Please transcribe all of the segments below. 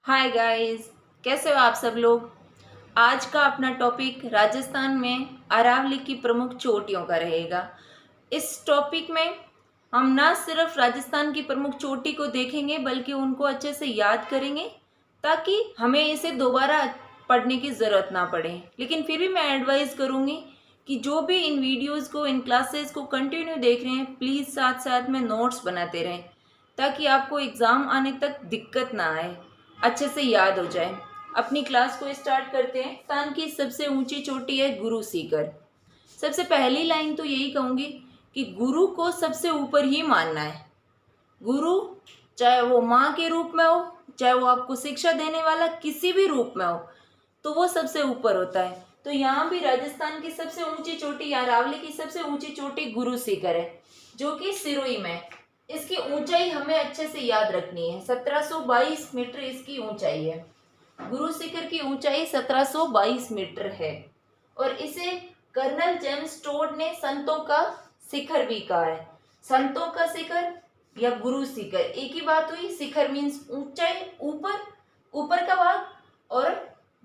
Hi guys, कैसे हो आप सब लोग। आज का अपना टॉपिक राजस्थान में अरावली की प्रमुख चोटियों का रहेगा। इस टॉपिक में हम ना सिर्फ राजस्थान की प्रमुख चोटी को देखेंगे बल्कि उनको अच्छे से याद करेंगे ताकि हमें इसे दोबारा पढ़ने की ज़रूरत ना पड़े। लेकिन फिर भी मैं एडवाइस करूँगी कि जो भी इन वीडियोज़ को इन क्लासेस को कंटिन्यू देख रहे हैं प्लीज़ साथ साथ में नोट्स बनाते रहें ताकि आपको एग्ज़ाम आने तक दिक्कत ना आए, अच्छे से याद हो जाए। अपनी क्लास को स्टार्ट करते हैं। राजस्थान की सबसे ऊंची चोटी है गुरु सीकर। सबसे पहली लाइन तो यही कहूँगी कि गुरु को सबसे ऊपर ही मानना है। गुरु चाहे वो माँ के रूप में हो, चाहे वो आपको शिक्षा देने वाला किसी भी रूप में हो, तो वो सबसे ऊपर होता है। तो यहाँ भी राजस्थान की सबसे ऊंची चोटी या अरावली की सबसे ऊंची चोटी गुरु सीकर है जो कि सिरोही में है। इसकी ऊंचाई हमें अच्छे से याद रखनी है। 1722 मीटर इसकी ऊंचाई है। गुरु शिखर की ऊंचाई 1722 मीटर है और इसे कर्नल जेम्स टोड ने संतों का शिखर भी कहा है। संतों का शिखर या गुरु शिखर एक ही बात हुई। शिखर मीन्स ऊंचाई, ऊपर, ऊपर का भाग, और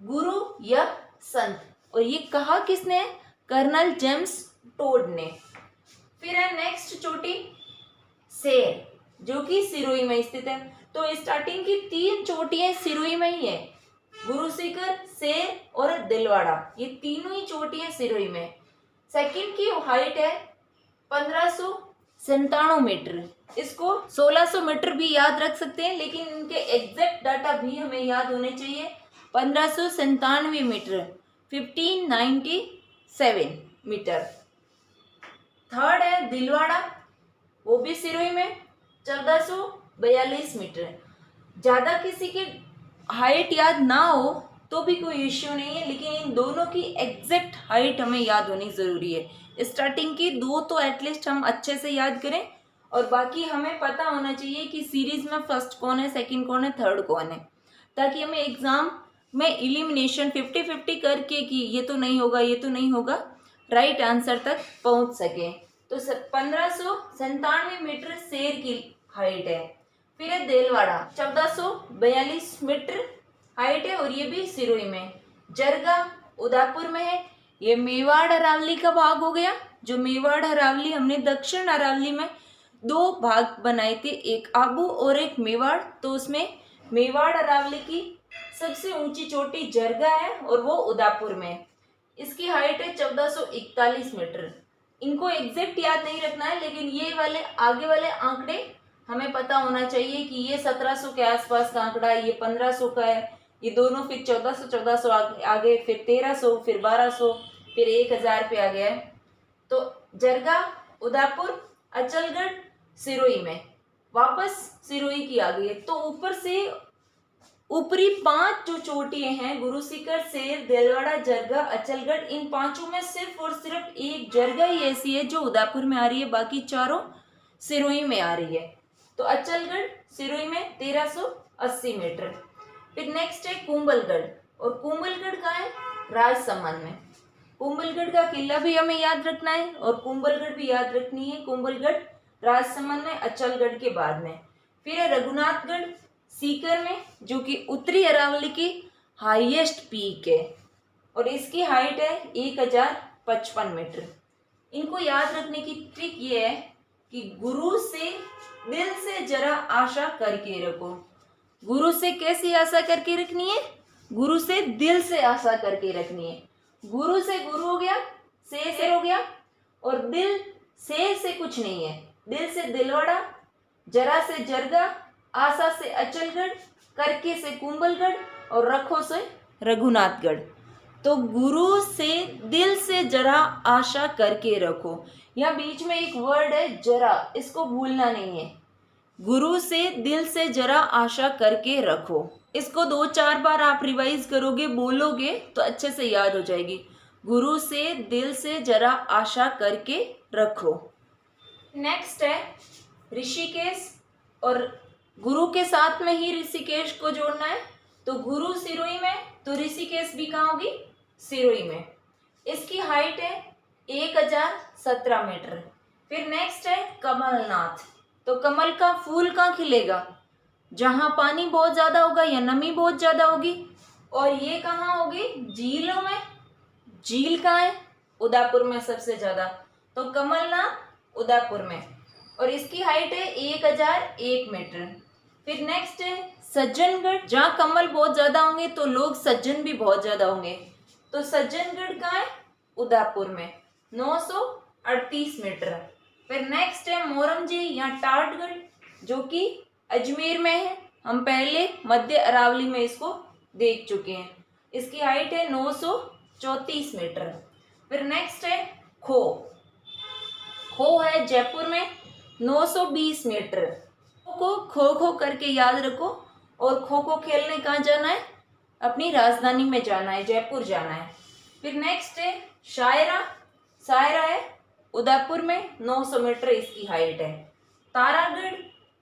गुरु या संत। और ये कहा किसने? कर्नल जेम्स टोड ने। फिर है नेक्स्ट चोटी शेर जो कि सिरोही में स्थित है। तो स्टार्टिंग की 3 चोटियां सिरोही में ही है। गुरु शिखर, शेर और दिलवाड़ा, ये तीनों ही चोटियां सिरोही में। सेकंड की हाइट है 1597 मीटर। इसको 1600 मीटर भी याद रख सकते हैं लेकिन इनके एग्जैक्ट डाटा भी हमें याद होने चाहिए। 1597 मीटर, 1597 मीटर। थर्ड है दिलवाड़ा, वो भी सिरोही में 1442 मीटर। ज़्यादा किसी की हाइट याद ना हो तो भी कोई इश्यू नहीं है लेकिन इन दोनों की एग्जैक्ट हाइट हमें याद होनी ज़रूरी है। स्टार्टिंग की 2 तो एटलीस्ट हम अच्छे से याद करें और बाकी हमें पता होना चाहिए कि सीरीज़ में फर्स्ट कौन है, सेकंड कौन है, थर्ड कौन है, ताकि हमें एग्ज़ाम में एलिमिनेशन 50-50 करके कि ये तो नहीं होगा, ये तो नहीं होगा, राइट आंसर तक पहुंच सके। तो 1597 मीटर शेर की हाइट है। फिर है देलवाड़ा, 1442 मीटर हाइट है और ये भी सिरोही में। जरगा उदयपुर में है। ये मेवाड़ अरावली का भाग हो गया। जो मेवाड़ अरावली हमने दक्षिण अरावली में 2 भाग बनाए थे, एक आबू और एक मेवाड़। तो उसमें मेवाड़ अरावली की सबसे ऊंची चोटी जरगा है और वो उदयपुर में है। इसकी हाइट है 1441 मीटर। इनको एग्जैक्ट याद नहीं रखना है लेकिन ये वाले आगे वाले आंकड़े हमें पता होना चाहिए कि ये 1700 के आसपास का आंकड़ा है, ये 1500 का है, ये दोनों फिर 1400 आगे, फिर 1300, फिर 1200, फिर 1000 पे आ गया है। तो जरगा, उदयपुर, अचलगढ़, सिरोही में वापस सिरोही की आ गई है। तो ऊपर से ऊपरी 5 जो चोटियां हैं गुरु शिखर, शेर, देलवाड़ा, जरगा, अचलगढ़, इन पांचों में सिर्फ और सिर्फ एक जरगा ही ऐसी है जो उदयपुर में आ रही है, बाकी चारों सिरोही में आ रही है। तो अचलगढ़ सिरोही में 1380 मीटर। फिर नेक्स्ट है कुंभलगढ़, और कुंभलगढ़ का है राजसमंद में। कुंभलगढ़ का किला भी हमें याद रखना है और कुंभलगढ़ भी याद रखनी है। कुंभलगढ़ राजसमंद में, अचलगढ़ के बाद में। फिर है रघुनाथगढ़ सीकर में जो कि उत्तरी अरावली की हाईएस्ट पीक है और इसकी हाइट है 1055 मीटर। इनको याद रखने की ट्रिक ये है कि गुरु से दिल से जरा आशा करके रखो। गुरु से कैसी आशा करके रखनी है? गुरु से दिल से आशा करके रखनी है। गुरु से गुरु हो गया, से हो गया, और दिल से कुछ नहीं है। दिल से दिलवाड़ा, जरा से जरगा, आशा से अचलगढ़, करके से कुंभलगढ़ और रखो से रघुनाथगढ़। तो गुरु से दिल से जरा आशा करके रखो। यहाँ बीच में एक वर्ड है जरा, इसको भूलना नहीं है। गुरु से दिल से जरा आशा करके रखो। इसको 2-4 बार आप रिवाइज करोगे, बोलोगे तो अच्छे से याद हो जाएगी। गुरु से दिल से जरा आशा करके रखो। नेक्स्ट है ऋषिकेश, और गुरु के साथ में ही ऋषिकेश को जोड़ना है। तो गुरु सिरोही में तो ऋषिकेश भी कहाँ होगी? सिरोही में। इसकी हाइट है 1017 मीटर। फिर नेक्स्ट है कमलनाथ। तो कमल का फूल कहाँ खिलेगा? जहाँ पानी बहुत ज़्यादा होगा या नमी बहुत ज़्यादा होगी। और ये कहाँ होगी? झीलों में। झील कहाँ है? उदयपुर में सबसे ज़्यादा, तो कमलनाथ उदयपुर में। और इसकी हाइट है 1001 मीटर। फिर नेक्स्ट है सज्जनगढ़। जहाँ कमल बहुत ज़्यादा होंगे तो लोग सज्जन भी बहुत ज़्यादा होंगे, तो सज्जनगढ़ कहाँ है? उदयपुर में, 938 मीटर। फिर नेक्स्ट है मोरमजी या टाटगढ़, जो कि अजमेर में है। हम पहले मध्य अरावली में इसको देख चुके हैं। इसकी हाइट है 934 मीटर। फिर नेक्स्ट है खो। खो है जयपुर में, 920 मीटर। को खो खो करके याद रखो। और खो खो खेलने कहाँ जाना है? अपनी राजधानी में जाना है, जयपुर जाना है। फिर नेक्स्ट है शायरा। शायरा है उदयपुर में, 900 मीटर इसकी हाइट है। तारागढ़।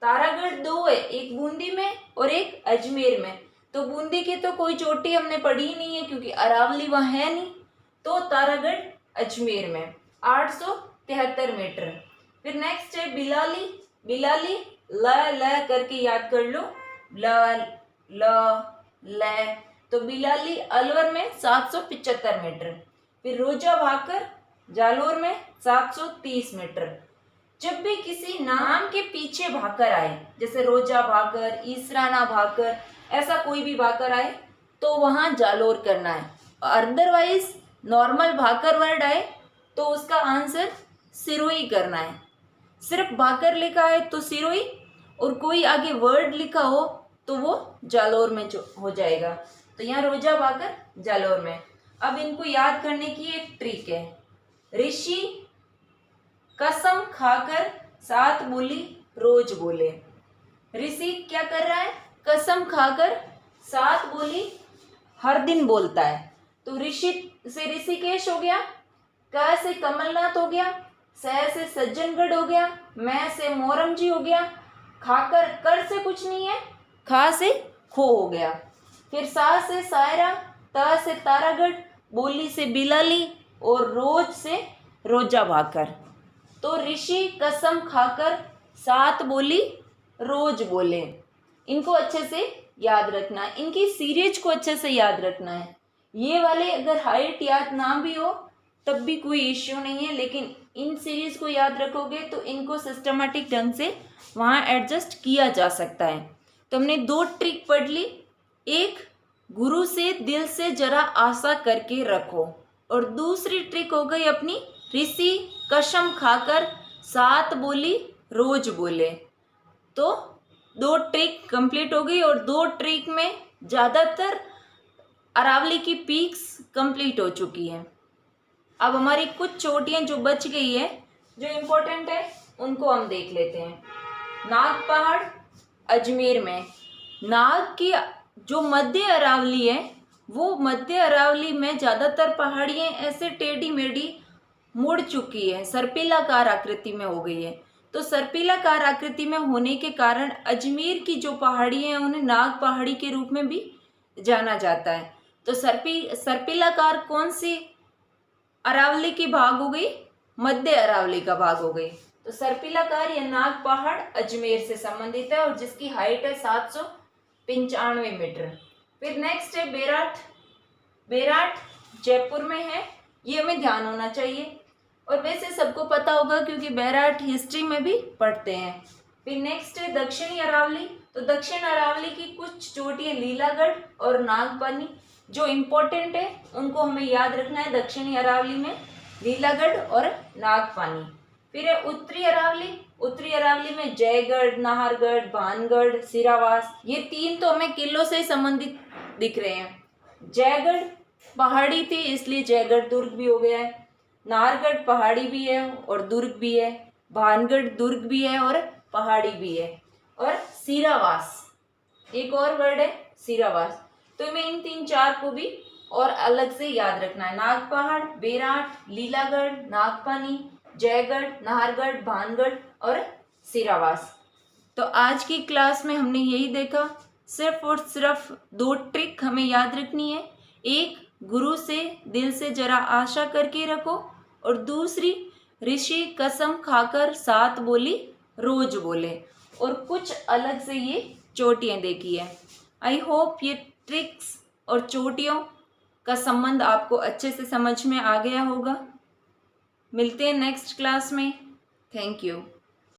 तारागढ़ दो है, एक बूंदी में और एक अजमेर में। तो बूंदी की तो कोई चोटी हमने पढ़ी ही नहीं है क्योंकि अरावली वहाँ है नहीं, तो तारागढ़ अजमेर में, 873 मीटर। फिर नेक्स्ट है बिलाली। बिलाली ल करके याद कर लो, ल। तो बिलाली अलवर में 775 मीटर। फिर रोजा भाकर जालोर में 730 मीटर। जब भी किसी नाम के पीछे भाकर आए, जैसे रोजा भाकर, ईसराना भाकर, ऐसा कोई भी भाकर आए तो वहाँ जालोर करना है। अदरवाइज नॉर्मल भाकर वर्ड आए तो उसका आंसर सिरोही करना है। सिर्फ भाकर लिखा है तो सिरोही, और कोई आगे वर्ड लिखा हो तो वो जालोर में हो जाएगा। तो यहाँ रोजा भाकर जालोर में। अब इनको याद करने की एक ट्रिक है। ऋषि कसम खाकर 7 बोली रोज बोले। ऋषि क्या कर रहा है? कसम खाकर 7 बोली हर दिन बोलता है। तो ऋषि से ऋषिकेश हो गया, क से कमलनाथ हो गया, स से सज्जनगढ़ हो गया, मैं से मोरमजी हो गया, खाकर कर से कुछ नहीं है, खा से खो हो गया। फिर सा से सायरा, त से तारागढ़, बोली से बिलाली और रोज से रोजा भाकर। तो ऋषि कसम खाकर 7 बोली रोज बोले। इनको अच्छे से याद रखना है, इनकी सीरीज को अच्छे से याद रखना है। ये वाले अगर हाइट याद ना भी हो तब भी कोई इश्यू नहीं है, लेकिन इन सीरीज को याद रखोगे तो इनको सिस्टमेटिक ढंग से वहाँ एडजस्ट किया जा सकता है। तो हमने 2 ट्रिक पढ़ ली। एक, गुरु से दिल से जरा आशा करके रखो, और दूसरी ट्रिक हो गई अपनी ऋषि कसम खाकर 7 बोली रोज बोले। तो 2 ट्रिक कंप्लीट हो गई, और 2 ट्रिक में ज़्यादातर अरावली की पीक्स कंप्लीट हो चुकी हैं। अब हमारी कुछ चोटियाँ जो बच गई है, जो इम्पोर्टेंट है, उनको हम देख लेते हैं। नाग पहाड़ अजमेर में। नाग की जो मध्य अरावली है, वो मध्य अरावली में ज़्यादातर पहाड़ियाँ ऐसे टेढ़ी मेढ़ी मुड़ चुकी है, सर्पिलाकार आकृति में हो गई है। तो सर्पिलाकार आकृति में होने के कारण अजमेर की जो पहाड़ी हैं उन्हें नाग पहाड़ी के रूप में भी जाना जाता है। तो सर्पिलाकार कौन सी अरावली की भाग हो गई? मध्य अरावली का भाग हो गई। तो सर्पिलाकार या नाग पहाड़ अजमेर से संबंधित है और जिसकी हाइट है 795 मीटर। फिर नेक्स्ट है बेराट। बेराट जयपुर में है, ये हमें ध्यान होना चाहिए, और वैसे सबको पता होगा क्योंकि बेराट हिस्ट्री में भी पढ़ते हैं। फिर नेक्स्ट है दक्षिणी अरावली। तो दक्षिण अरावली की कुछ चोटियाँ लीलागढ़ और नागपानी जो इम्पोर्टेंट है उनको हमें याद रखना है। दक्षिणी अरावली में लीलागढ़ और नागपानी। फिर है उत्तरी अरावली। उत्तरी अरावली में जयगढ़, नाहरगढ़, भानगढ़, सिरावास, ये 3 तो हमें किलों से संबंधित दिख रहे हैं। जयगढ़ पहाड़ी थी इसलिए जयगढ़ दुर्ग भी हो गया है। नाहरगढ़ पहाड़ी भी है और दुर्ग भी है। भानगढ़ दुर्ग भी है और पहाड़ी भी है। और सिरावास एक और वर्ड है, सिरावास। तो हमें इन 3-4 को भी और अलग से याद रखना है। नाग पहाड़, बेराट, लीलागढ़, नागपानी, जयगढ़, नाहरगढ़, भानगढ़ और सिरावास। तो आज की क्लास में हमने यही देखा, सिर्फ और सिर्फ 2 ट्रिक हमें याद रखनी है। एक, गुरु से दिल से जरा आशा करके रखो, और दूसरी, ऋषि कसम खाकर 7 बोली रोज बोले। और कुछ अलग से ये चोटियाँ देखी है। आई होप ये ट्रिक्स और चोटियों का संबंध आपको अच्छे से समझ में आ गया होगा। मिलते हैं नेक्स्ट क्लास में। Thank you.